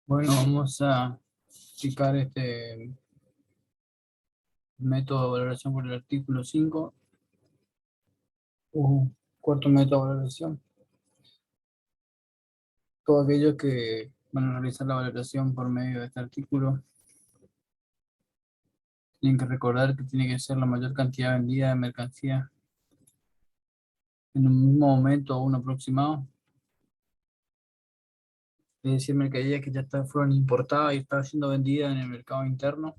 Bueno, vamos a explicar este método de valoración por el artículo 5 o cuarto método de valoración. Todos aquellos que van a realizar la valoración por medio de este artículo tienen que recordar que tiene que ser la mayor cantidad vendida de mercancía en un mismo momento o un aproximado. Es decir, mercaderías que fueron importadas y están siendo vendidas en el mercado interno.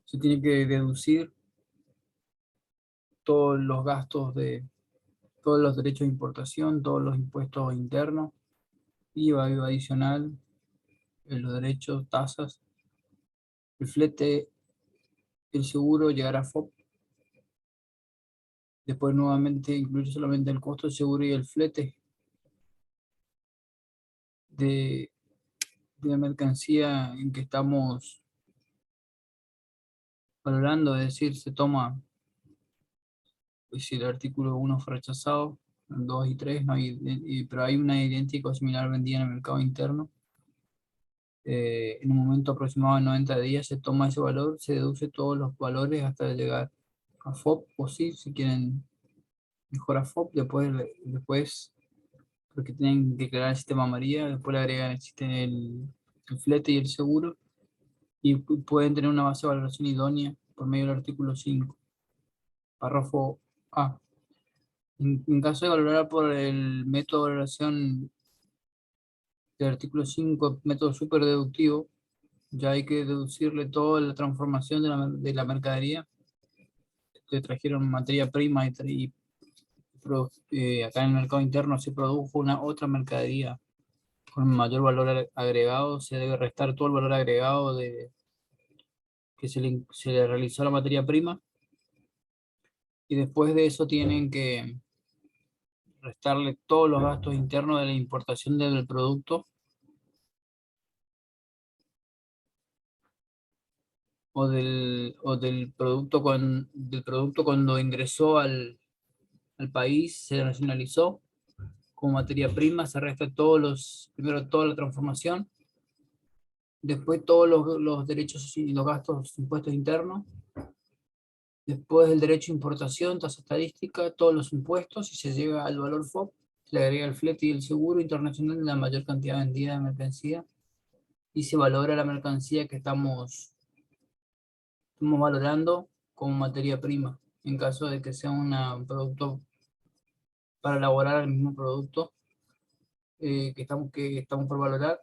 Se tiene que deducir todos los gastos de todos los derechos de importación, todos los impuestos internos, IVA adicional, los derechos, tasas, el flete, el seguro, llegar a FOB. Después nuevamente incluye solamente el costo del seguro y el flete de, de la mercancía en que estamos valorando, es decir, se toma, pues si el artículo 1 fue rechazado, el 2 y 3 no hay, pero hay una idéntica o similar vendida en el mercado interno. En un momento aproximado de 90 días se toma ese valor, se deduce todos los valores hasta llegar a FOB o SIF, si quieren mejor a FOB, después porque tienen que declarar el sistema María, después le agregan el flete y el seguro, y pueden tener una base de valoración idónea por medio del artículo 5, párrafo A. En caso de valorar por el método de valoración del artículo 5, método superdeductivo, ya hay que deducirle toda la transformación de la mercadería que trajeron materia prima acá en el mercado interno se produjo una otra mercadería con mayor valor agregado, se debe restar todo el valor agregado que se le realizó a la materia prima, y después de eso tienen que restarle todos los gastos internos de la importación del producto del producto cuando ingresó al país, se nacionalizó como materia prima, se resta primero toda la transformación, después todos los derechos y los gastos impuestos internos, después el derecho de importación, tasa estadística, todos los impuestos, y se llega al valor FOB, se le agrega el flete y el seguro internacional de la mayor cantidad vendida de mercancía, y se valora la mercancía que estamos valorando como materia prima, en caso de que sea un producto para elaborar el mismo producto que estamos por valorar.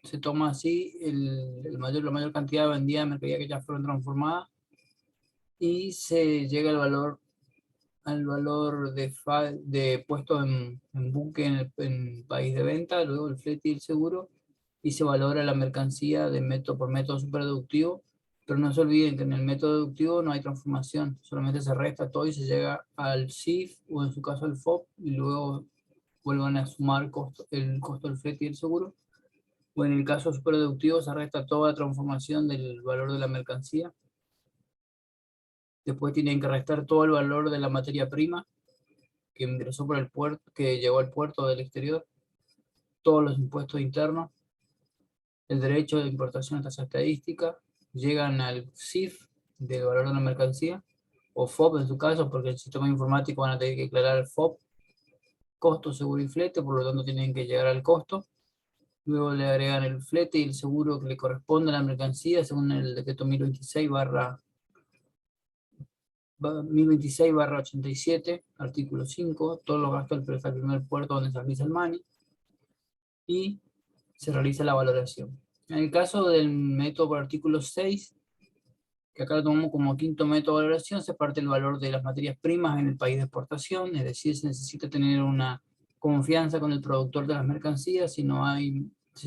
Se toma así la mayor cantidad vendida de mercancía que ya fueron transformadas, y se llega al valor de puesto en buque en el país de venta, luego el flete y el seguro, y se valora la mercancía por método superdeductivo, pero no se olviden que en el método deductivo no hay transformación, solamente se resta todo y se llega al CIF o en su caso al FOB, y luego vuelvan a sumar el costo del flete y el seguro, o en el caso superdeductivo se resta toda transformación del valor de la mercancía. Después tienen que restar todo el valor de la materia prima que ingresó por el puerto, que llegó al puerto del exterior, todos los impuestos internos, el derecho de importación a tasa estadística, llegan al CIF del valor de la mercancía, o FOB en su caso, porque el sistema informático van a tener que declarar el FOB, costo, seguro y flete, por lo tanto tienen que llegar al costo. Luego le agregan el flete y el seguro que le corresponde a la mercancía según el decreto 1026/87, artículo 5, todos los gastos del primer puerto donde se realiza el MANI, y se realiza la valoración. En el caso del método por artículo 6, que acá lo tomamos como quinto método de valoración, se parte el valor de las materias primas en el país de exportación, es decir, se necesita tener una confianza con el productor de las mercancías. Si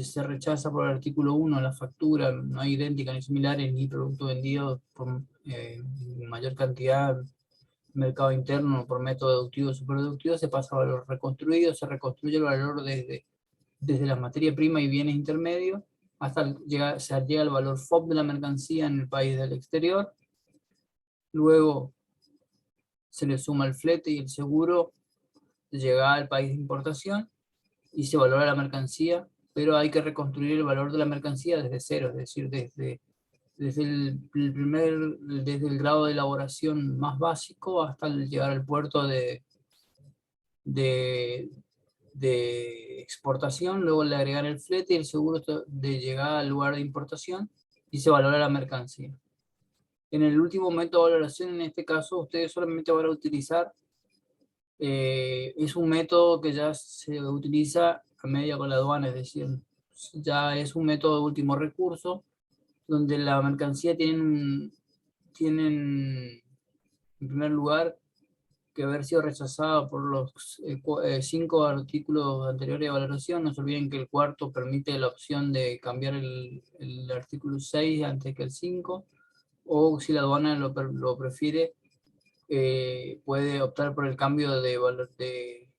se rechaza por el artículo 1 la factura, no hay idéntica ni similares ni producto vendido por mayor cantidad mercado interno por método deductivo o superdeductivo, se pasa a valor reconstruido, se reconstruye el valor desde la materia prima y bienes intermedios hasta se llega al valor FOB de la mercancía en el país del exterior. Luego se le suma el flete y el seguro de llegada al país de importación, y se valora la mercancía pero hay que reconstruir el valor de la mercancía desde cero, es decir, desde desde el grado de elaboración más básico hasta llegar al puerto de, de exportación, luego le agregan el flete y el seguro de llegada al lugar de importación y se valora la mercancía. En el último método de valoración, en este caso, ustedes solamente van a utilizar, es un método que ya se utiliza a media con la aduana, es decir, ya es un método de último recurso, donde la mercancía tienen en primer lugar, que haber sido rechazada por los 5 artículos anteriores de valoración. No se olviden que el cuarto permite la opción de cambiar el artículo 6 antes que el 5, o si la aduana lo prefiere, puede optar por el cambio de valor de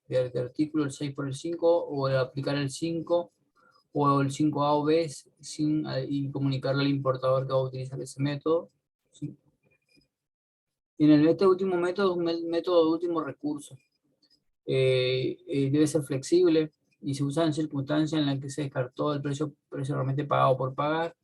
artículo, el 6 por el 5, o aplicar el 5 o el 5A o B y comunicarle al importador que va a utilizar ese método. ¿Sí? Y este último método es un método de último recurso. Debe ser flexible y se usa en circunstancias en las que se descartó el precio realmente pagado por pagar,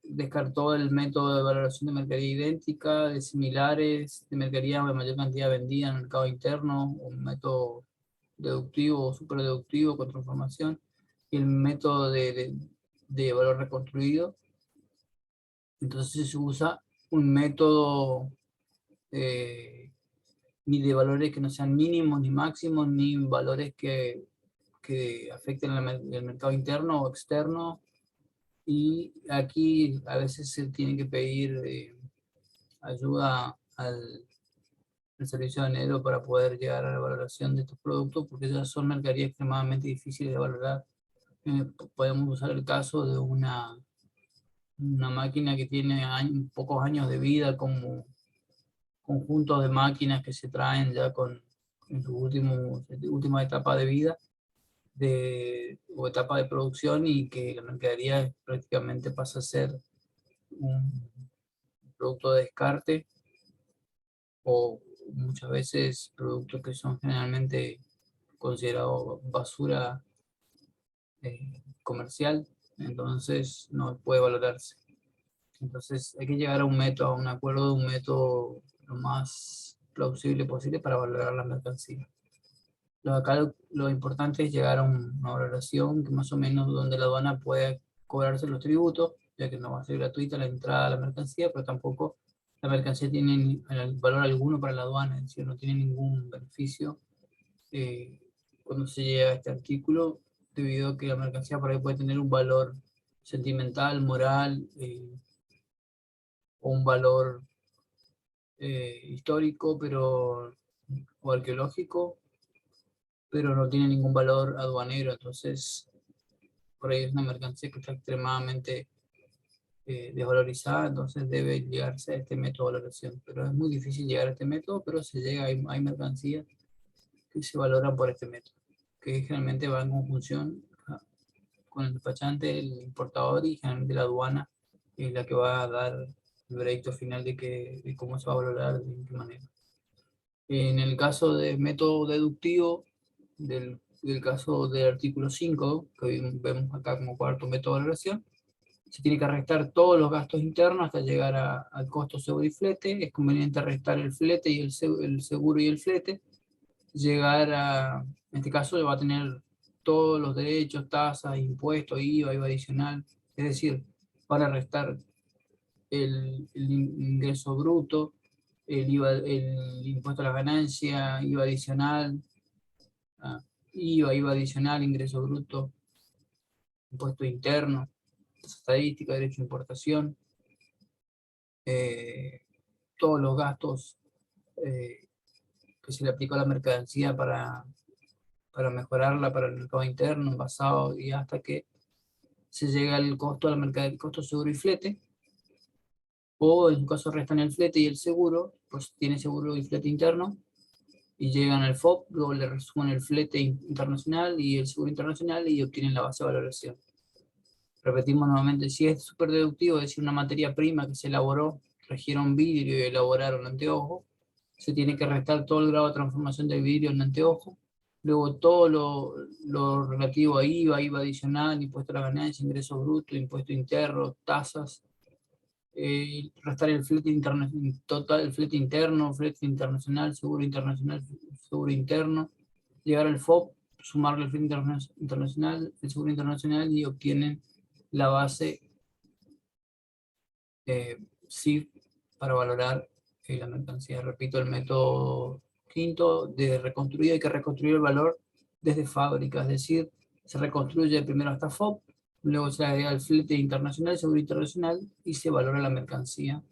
descartó el método de valoración de mercadería idéntica, de similares, de mercadería de mayor cantidad vendida en el mercado interno, un método deductivo o superdeductivo con transformación, y el método de valor reconstruido. Entonces se usa un método ni de valores que no sean mínimos ni máximos, ni valores que afecten el mercado interno o externo. Y aquí a veces se tiene que pedir ayuda al servicio de anhelo para poder llegar a la valoración de estos productos, porque ya son mercaderías extremadamente difíciles de valorar. Podemos usar el caso de una máquina que tiene pocos años de vida, como conjuntos de máquinas que se traen ya en su última etapa de vida o etapa de producción, y que la mercadería prácticamente pasa a ser un producto de descarte, o muchas veces productos que son generalmente considerados basura comercial, entonces no puede valorarse. Entonces hay que llegar a a un acuerdo de un método lo más plausible posible para valorar la mercancía. Acá lo importante es llegar a una valoración que más o menos donde la aduana pueda cobrarse los tributos, ya que no va a ser gratuita la entrada a la mercancía, pero tampoco la mercancía tiene valor alguno para la aduana, es decir, no tiene ningún beneficio cuando se llega a este artículo, debido a que la mercancía por ahí puede tener un valor sentimental, moral, o un valor histórico, o arqueológico, pero no tiene ningún valor aduanero. Entonces por ahí es una mercancía que está extremadamente desvalorizada, entonces debe llegarse a este método de valoración. Pero es muy difícil llegar a este método, pero se llega, hay mercancías que se valoran por este método, que generalmente va en conjunción con el despachante, el importador, y generalmente la aduana es la que va a dar el veredicto final de cómo se va a valorar, de qué manera. En el caso de método deductivo, del caso del artículo 5, que vemos acá como cuarto método de valoración, se tiene que restar todos los gastos internos hasta llegar al costo, seguro y flete. Es conveniente restar el flete y el seguro y el flete. En este caso va a tener todos los derechos, tasas, impuestos, IVA adicional. Es decir, para restar el ingreso bruto, el impuesto a la ganancia, IVA adicional, IVA adicional, ingreso bruto, impuesto interno, estadística, derecho de importación, todos los gastos que se le aplicó a la mercancía para mejorarla para el mercado interno, envasado, y hasta que se llega al costo de la mercancía, el costo seguro y flete, o en su caso restan el flete y el seguro, pues tiene seguro y flete interno, y llegan al FOB, luego le resumen el flete internacional y el seguro internacional y obtienen la base de valoración. Repetimos nuevamente, si es superdeductivo, es decir, una materia prima que se elaboró, regieron vidrio y elaboraron anteojo, se tiene que restar todo el grado de transformación del vidrio en anteojo, Luego todo lo relativo a IVA, IVA adicional, impuesto a la ganancia, ingreso bruto, impuesto interno, tasas, restar el flete total, el flete interno, flete internacional, seguro interno, llegar al FOB, sumarle el flete internacional, el seguro internacional y obtienen la base CIF para valorar la mercancía. Repito, el método quinto de reconstruir, hay que reconstruir el valor desde fábrica, es decir, se reconstruye primero hasta FOB, luego se agrega el flete internacional, seguro internacional y se valora la mercancía.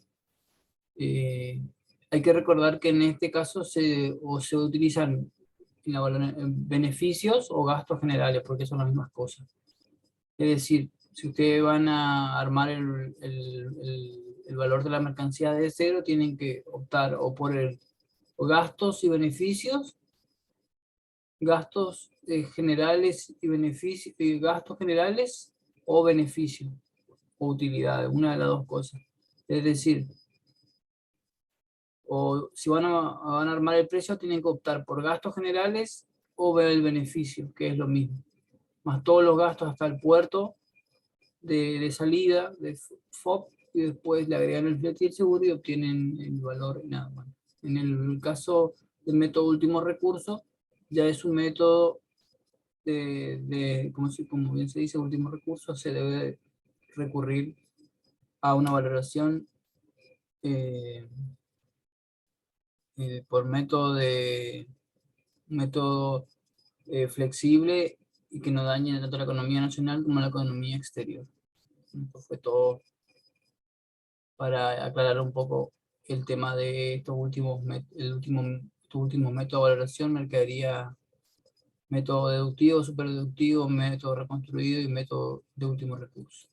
Hay que recordar que en este caso se utilizan beneficios o gastos generales, porque son las mismas cosas. Es decir, si ustedes van a armar el valor de la mercancía de cero, tienen que optar o por o gastos y beneficios, gastos generales y beneficios, gastos generales o beneficios o utilidades, una de las dos cosas. Es decir, o si van a armar el precio, tienen que optar por gastos generales o ver el beneficio, que es lo mismo, más todos los gastos hasta el puerto de salida de FOB y después le agregan el flete y el seguro y obtienen el valor y nada más. En el caso del método último recurso, ya es un método como bien se dice, último recurso, se debe recurrir a una valoración eh, por método flexible y que no dañe tanto la economía nacional como la economía exterior. Esto fue todo para aclarar un poco el tema de estos últimos métodos de valoración, mercadería, método deductivo, superdeductivo, método reconstruido y método de último recurso.